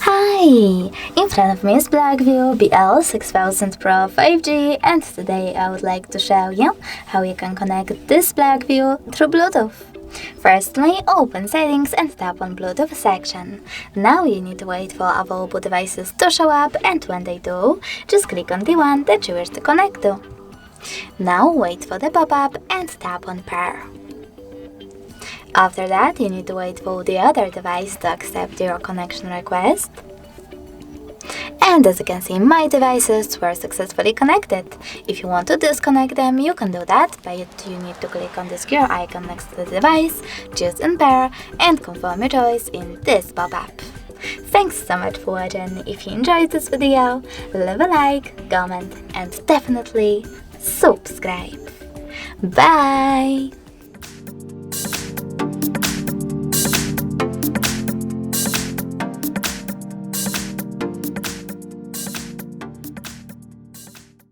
Hi! In front of me is BLACKVIEW BL6000 Pro 5G, and today I would like to show you how you can connect this BLACKVIEW through Bluetooth. Firstly, open Settings and tap on Bluetooth section. Now you need to wait for available devices to show up, and when they do, just click on the one that you wish to connect to. Now wait for the pop-up and tap on Pair. After that, you need to wait for the other device to accept your connection request. And as you can see, my devices were successfully connected. If you want to disconnect them, you can do that, but you need to click on the square icon next to the device, choose Unpair, and confirm your choice in this pop-up. Thanks so much for watching. If you enjoyed this video, leave a like, comment, and definitely subscribe. Bye!